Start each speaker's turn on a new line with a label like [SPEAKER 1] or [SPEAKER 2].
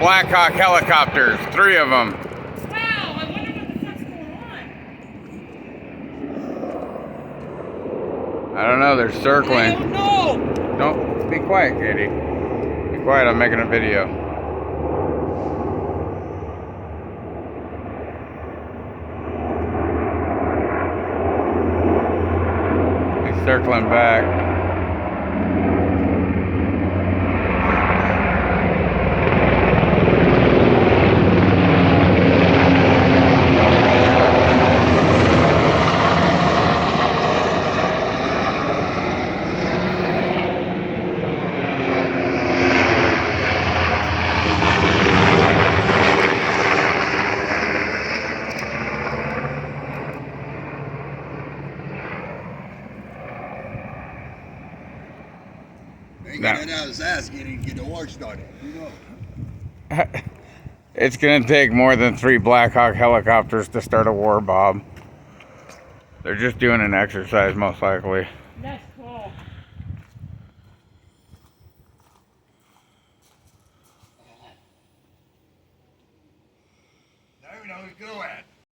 [SPEAKER 1] Black Hawk helicopters, 3 of them.
[SPEAKER 2] Wow, I wonder what the fuck's going on.
[SPEAKER 1] I don't know, they're circling.
[SPEAKER 2] I don't know.
[SPEAKER 1] Don't be quiet, Katie. Be quiet, I'm making a video. He's circling back.
[SPEAKER 3] Ain't got it out of his ass getting get the war started. You know.
[SPEAKER 1] It's gonna take more than 3 Black Hawk helicopters to start a war, Bob. They're just doing an exercise, most likely.
[SPEAKER 2] That's